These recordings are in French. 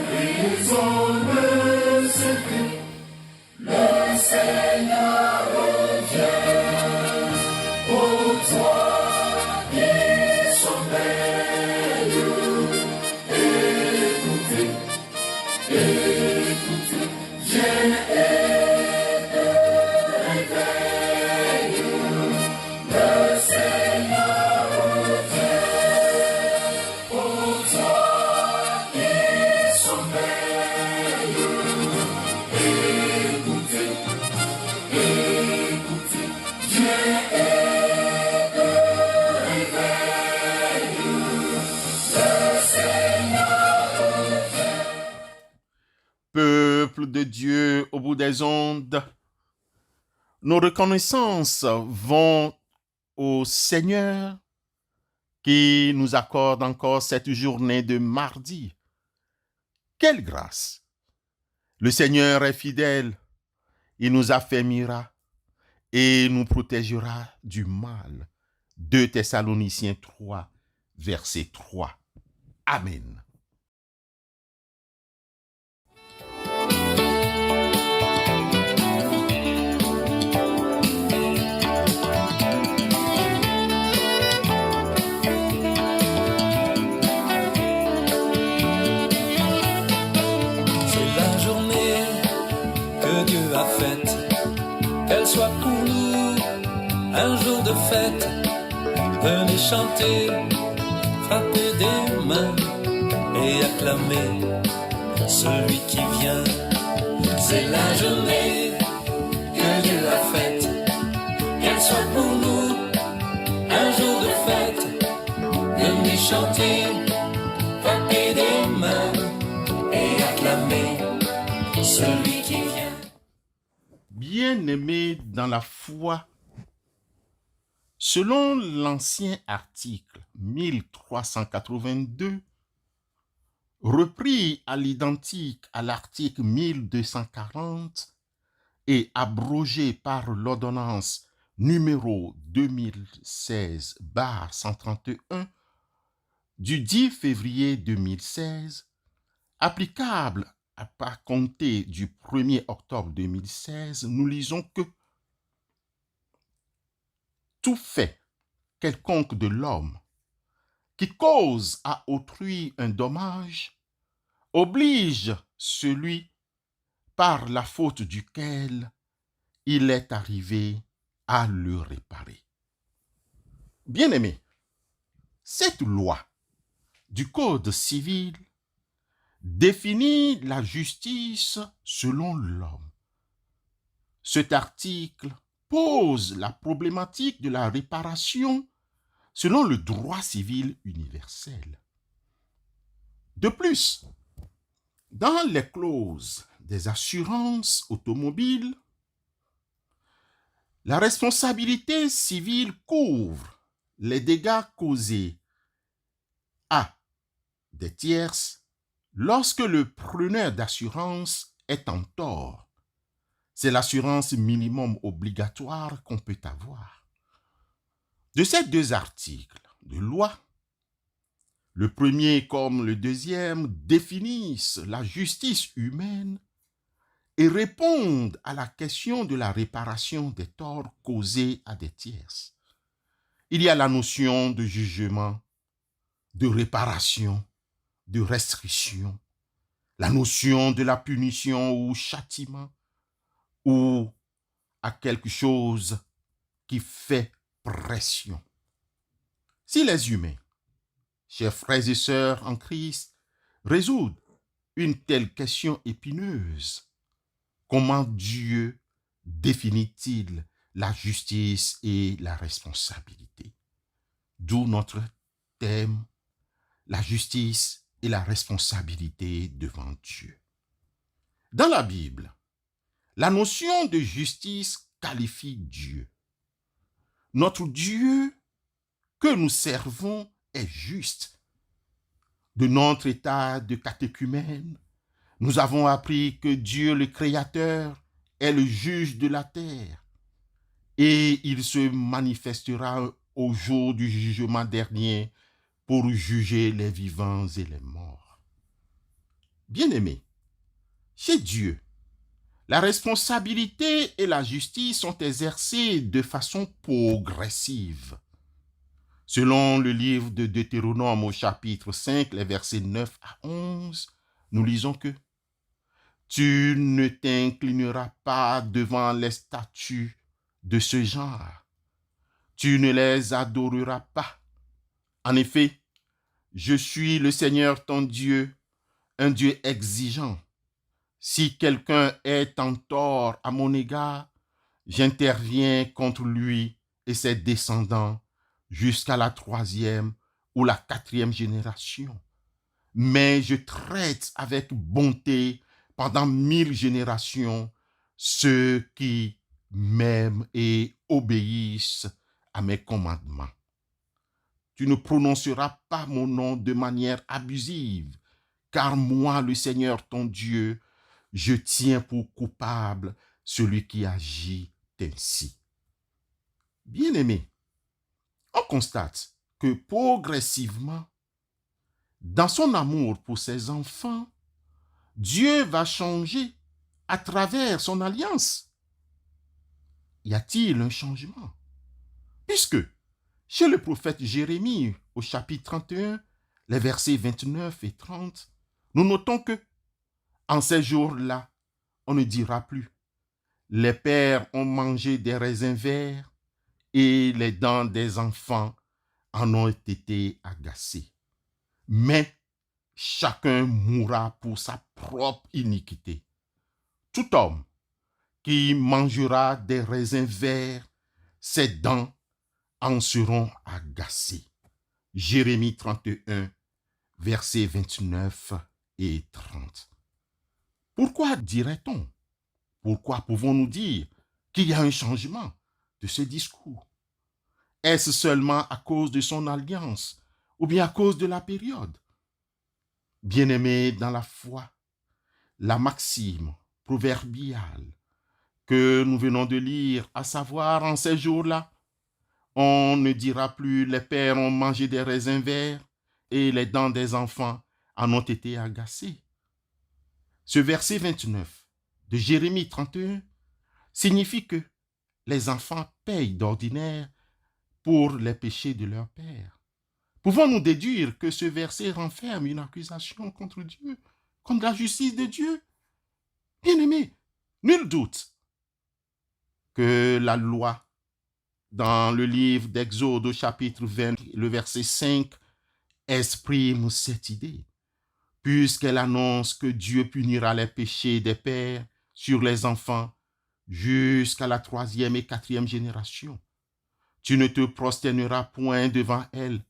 Brisons le secret, le Seigneur revient. Ô toi qui sommeilles, écoutez, écoutez, viens et te réveille. Le Seigneur revient. Ô toi qui sommeilles, écoutez, écoutez, viens et te réveille. Le Seigneur revient. Peuple de Dieu au bout des ondes, nos reconnaissances vont au Seigneur qui nous accorde encore cette journée de mardi. Quelle grâce! Le Seigneur est fidèle, il nous affermira et nous protégera du mal. 2 Thessaloniciens 3, verset 3. Amen. C'est la journée que Dieu a faite, qu'elle soit pour nous un jour de fête. Venez chanter, frapper des mains et acclamer celui qui vient. C'est la journée que Dieu a faite, qu'elle soit pour nous un jour de fête. Venez chanter, frapper des mains et acclamer celui qui vient. Bien-aimés dans la foi, selon l'ancien article 1382, repris à l'identique à l'article 1240 et abrogé par l'ordonnance numéro 2016-131 du 10 février 2016, applicable à compter du 1er octobre 2016, nous lisons que tout fait quelconque de l'homme qui cause à autrui un dommage oblige celui par la faute duquel il est arrivé à le réparer. Bien-aimés, cette loi du Code civil définit la justice selon l'homme. Cet article pose la problématique de la réparation selon le droit civil universel. De plus, dans les clauses des assurances automobiles, la responsabilité civile couvre les dégâts causés à des tierces lorsque le preneur d'assurance est en tort. C'est l'assurance minimum obligatoire qu'on peut avoir. De ces deux articles de loi, le premier comme le deuxième définissent la justice humaine et répondent à la question de la réparation des torts causés à des tierces. Il y a la notion de jugement, de réparation, de restriction, la notion de la punition ou châtiment, ou à quelque chose qui fait pression. Si les humains, chers frères et sœurs en Christ, résoudent une telle question épineuse, comment Dieu définit-il la justice et la responsabilité? D'où notre thème, la justice et la responsabilité devant Dieu. Dans la Bible, la notion de justice qualifie Dieu. Notre Dieu que nous servons est juste. De notre état de catéchumène, nous avons appris que Dieu le Créateur est le juge de la terre et il se manifestera au jour du jugement dernier pour juger les vivants et les morts. Bien-aimés, chez Dieu, la responsabilité et la justice sont exercées de façon progressive. Selon le livre de Deutéronome au chapitre 5, les versets 9 à 11, nous lisons que tu ne t'inclineras pas devant les statues de ce genre. Tu ne les adoreras pas. En effet, je suis le Seigneur ton Dieu, un Dieu exigeant. Si quelqu'un est en tort à mon égard, j'interviens contre lui et ses descendants jusqu'à la 3e ou la 4e génération. Mais je traite avec bonté pendant 1000 générations ceux qui m'aiment et obéissent à mes commandements. Tu ne prononceras pas mon nom de manière abusive, car moi, le Seigneur ton Dieu, je tiens pour coupable celui qui agit ainsi. Bien-aimés, on constate que progressivement, dans son amour pour ses enfants, Dieu va changer à travers son alliance. Y a-t-il un changement? Puisque chez le prophète Jérémie, au chapitre 31, les versets 29 et 30, nous notons que en ces jours-là, on ne dira plus « Les pères ont mangé des raisins verts et les dents des enfants en ont été agacées. » Mais chacun mourra pour sa propre iniquité. Tout homme qui mangera des raisins verts, ses dents en seront agacées. Jérémie 31, versets 29 et 30. Pourquoi dirait-on? Pourquoi pouvons-nous dire qu'il y a un changement de ce discours? Est-ce seulement à cause de son alliance ou bien à cause de la période? Bien-aimés dans la foi, la maxime proverbiale que nous venons de lire, à savoir en ces jours-là, on ne dira plus les pères ont mangé des raisins verts et les dents des enfants en ont été agacées. Ce verset 29 de Jérémie 31 signifie que les enfants payent d'ordinaire pour les péchés de leur père. Pouvons-nous déduire que ce verset renferme une accusation contre Dieu, contre la justice de Dieu? Bien-aimés, nul doute que la loi, dans le livre d'Exode au chapitre 20, le verset 5, exprime cette idée, puisqu'elle annonce que Dieu punira les péchés des pères sur les enfants jusqu'à la 3e et 4e génération. Tu ne te prosterneras point devant elles,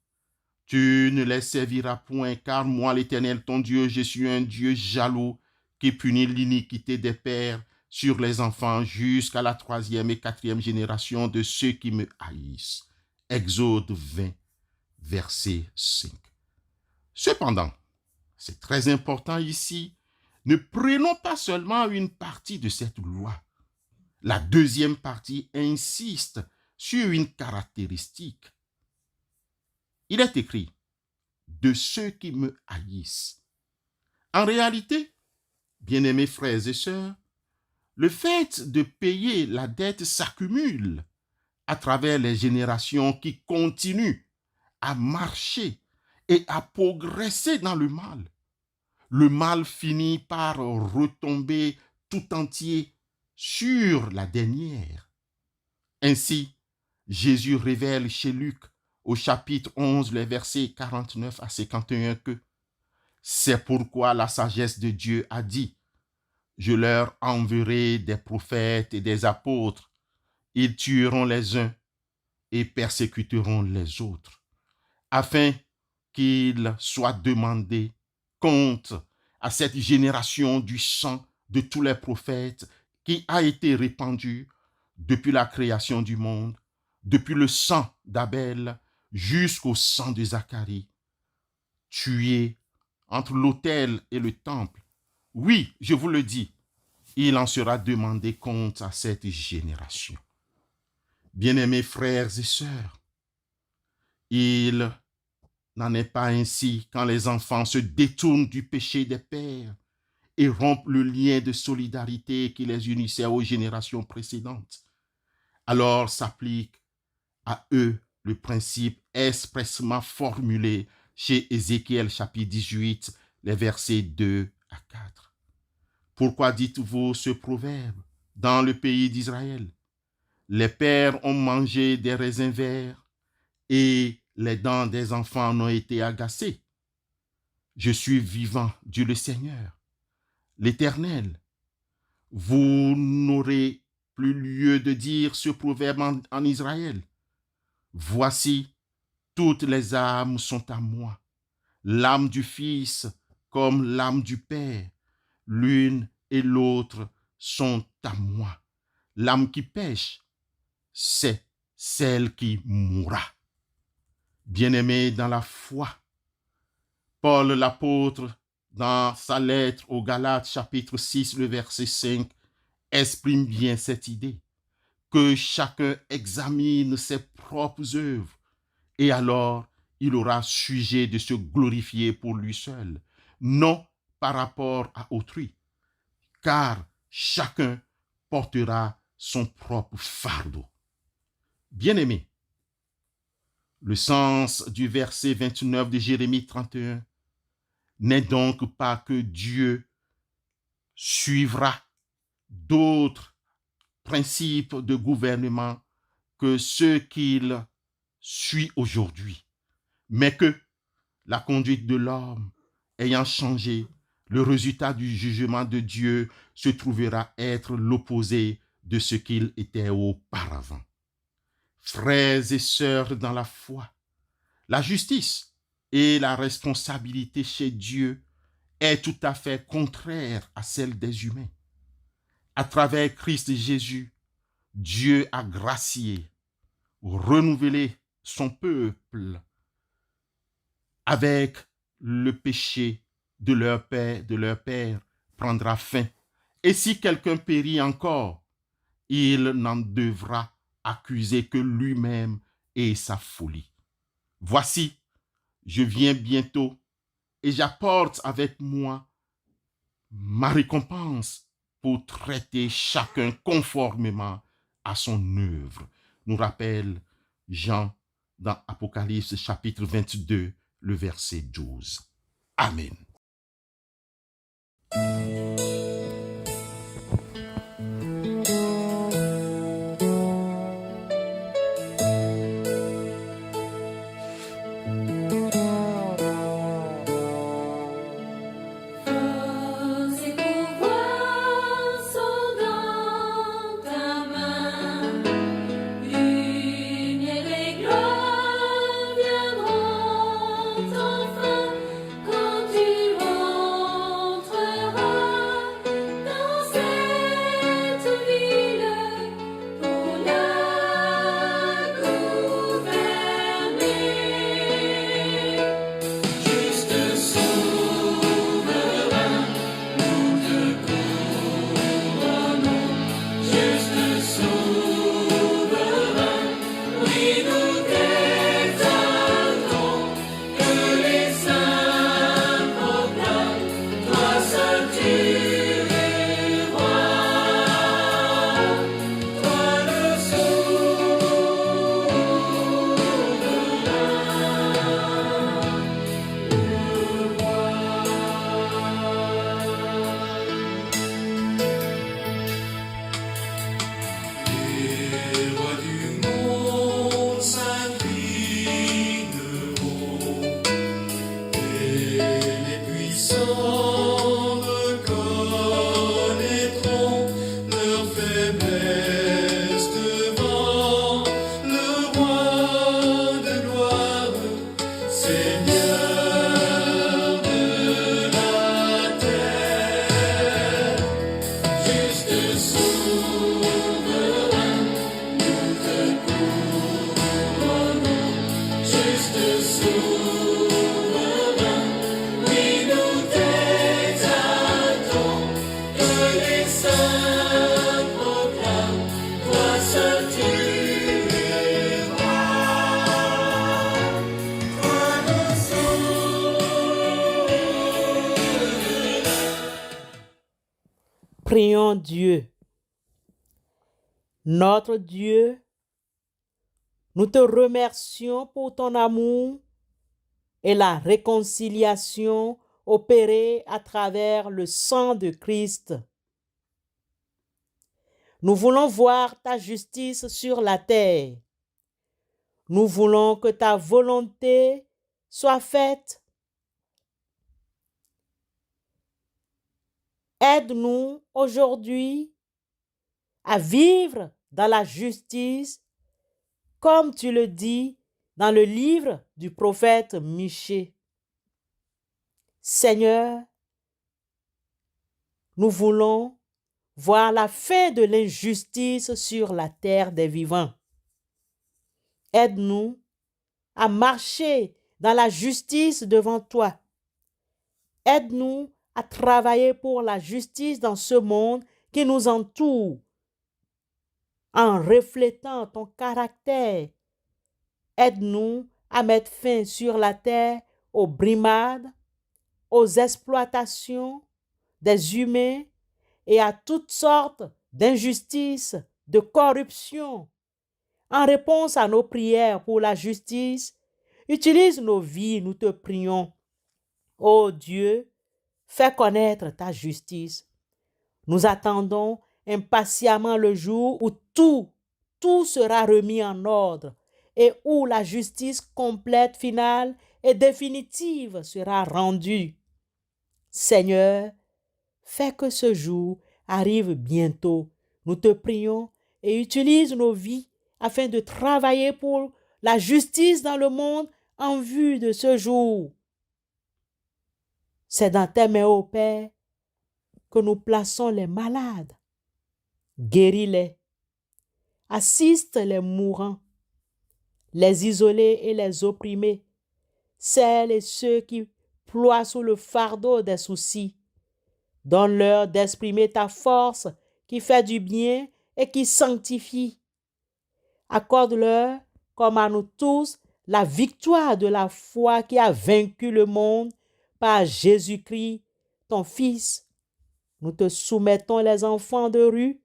tu ne les serviras point, car moi, l'Éternel, ton Dieu, je suis un Dieu jaloux qui punit l'iniquité des pères sur les enfants jusqu'à la 3e et 4e génération de ceux qui me haïssent. Exode 20, verset 5. Cependant, c'est très important ici, ne prenons pas seulement une partie de cette loi. La deuxième partie insiste sur une caractéristique. Il est écrit « de ceux qui me haïssent ». En réalité, bien-aimés frères et sœurs, le fait de payer la dette s'accumule à travers les générations qui continuent à marcher et à progresser dans le mal. Le mal finit par retomber tout entier sur la dernière. Ainsi, Jésus révèle chez Luc, au chapitre 11, les versets 49 à 51, que c'est pourquoi la sagesse de Dieu a dit « Je leur enverrai des prophètes et des apôtres. Ils tueront les uns et persécuteront les autres, afin qu'il soit demandé compte à cette génération du sang de tous les prophètes qui a été répandu depuis la création du monde, depuis le sang d'Abel jusqu'au sang de Zacharie, tué entre l'autel et le temple. Oui, je vous le dis, il en sera demandé compte à cette génération. Bien-aimés frères et sœurs, il n'en est pas ainsi quand les enfants se détournent du péché des pères et rompre le lien de solidarité qui les unissait aux générations précédentes. Alors s'applique à eux le principe expressément formulé chez Ézéchiel chapitre 18, les versets 2 à 4. Pourquoi dites-vous ce proverbe dans le pays d'Israël? Les pères ont mangé des raisins verts et les dents des enfants en ont été agacées. Je suis vivant, Dieu le Seigneur, l'Éternel. Vous n'aurez plus lieu de dire ce proverbe en Israël. Voici, toutes les âmes sont à moi. L'âme du Fils comme l'âme du Père. L'une et l'autre sont à moi. L'âme qui pêche, c'est celle qui mourra. Bien-aimés dans la foi, Paul l'apôtre, dans sa lettre aux Galates, chapitre 6, le verset 5, exprime bien cette idée, que chacun examine ses propres œuvres, et alors il aura sujet de se glorifier pour lui seul, non par rapport à autrui, car chacun portera son propre fardeau. Bien-aimés, le sens du verset 29 de Jérémie 31 n'est donc pas que Dieu suivra d'autres principes de gouvernement que ceux qu'il suit aujourd'hui, mais que la conduite de l'homme ayant changé, le résultat du jugement de Dieu se trouvera être l'opposé de ce qu'il était auparavant. Frères et sœurs dans la foi, la justice et la responsabilité chez Dieu est tout à fait contraire à celle des humains. À travers Christ Jésus, Dieu a gracié, renouvelé son peuple avec le péché de leur père prendra fin. Et si quelqu'un périt encore, il n'en devra accuser que lui-même et sa folie. Voici, je viens bientôt et j'apporte avec moi ma récompense pour traiter chacun conformément à son œuvre. Nous rappelle Jean dans Apocalypse chapitre 22, le verset 12. Amen. Quand tu Prions Dieu. Notre Dieu, nous te remercions pour ton amour et la réconciliation opérée à travers le sang de Christ. Nous voulons voir ta justice sur la terre. Nous voulons que ta volonté soit faite. Aide-nous aujourd'hui à vivre dans la justice, comme tu le dis dans le livre du prophète Michée. Seigneur, nous voulons voir la fin de l'injustice sur la terre des vivants. Aide-nous à marcher dans la justice devant toi. Aide-nous à travailler pour la justice dans ce monde qui nous entoure, en reflétant ton caractère. Aide-nous à mettre fin sur la terre aux brimades, aux exploitations des humains et à toutes sortes d'injustices, de corruption. En réponse à nos prières pour la justice, utilise nos vies, nous te prions. Ô Dieu, fais connaître ta justice. Nous attendons impatiemment le jour où tout sera remis en ordre et où la justice complète, finale et définitive sera rendue. Seigneur, fais que ce jour arrive bientôt. Nous te prions et utilise nos vies afin de travailler pour la justice dans le monde en vue de ce jour. C'est dans tes mains, ô Père, que nous plaçons les malades. Guéris-les. Assiste les mourants, les isolés et les opprimés, celles et ceux qui ploient sous le fardeau des soucis. Donne-leur d'exprimer ta force qui fait du bien et qui sanctifie. Accorde-leur, comme à nous tous, la victoire de la foi qui a vaincu le monde par Jésus-Christ, ton Fils. Nous te soumettons les enfants de rue,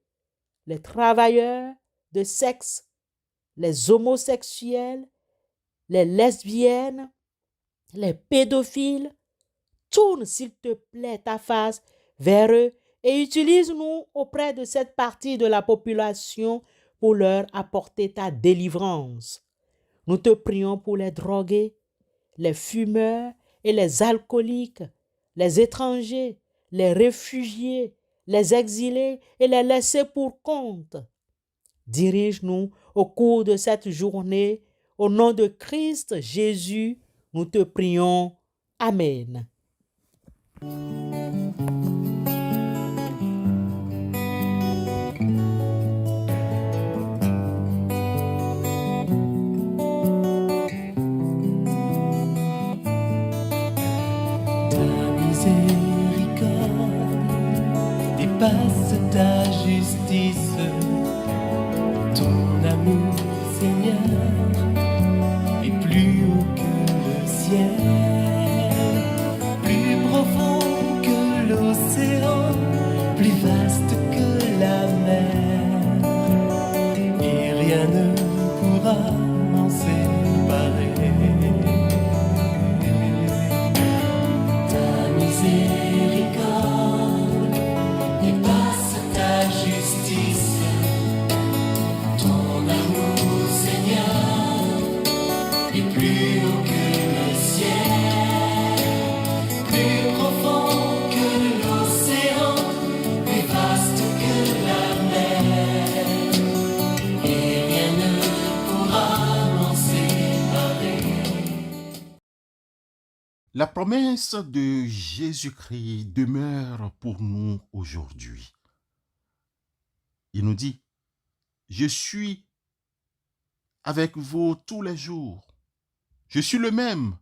les travailleurs de sexe, les homosexuels, les lesbiennes, les pédophiles. Tourne, s'il te plaît, ta face vers eux et utilise-nous auprès de cette partie de la population pour leur apporter ta délivrance. Nous te prions pour les drogués, les fumeurs et les alcooliques, les étrangers, les réfugiés, les exilés et les laissés pour compte. Dirige-nous au cours de cette journée. Au nom de Christ Jésus, nous te prions. Amen. Dépasse ta justice, ton amour, Seigneur, est plus haut que le ciel, plus profond que l'océan, plus vaste que la mer, et rien ne pourra m'en séparer. Ta miséricorde dépasse ta justice, ton amour, Seigneur, est plus haut que le ciel, plus profond que l'océan, plus vaste que la mer, et rien ne pourra m'en séparer. La promesse de Jésus-Christ demeure pour nous aujourd'hui. Il nous dit, je suis avec vous tous les jours. Je suis le même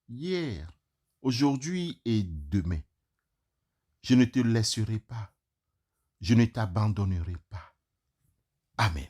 hier, aujourd'hui et demain. Je ne te laisserai pas. Je ne t'abandonnerai pas. Amen.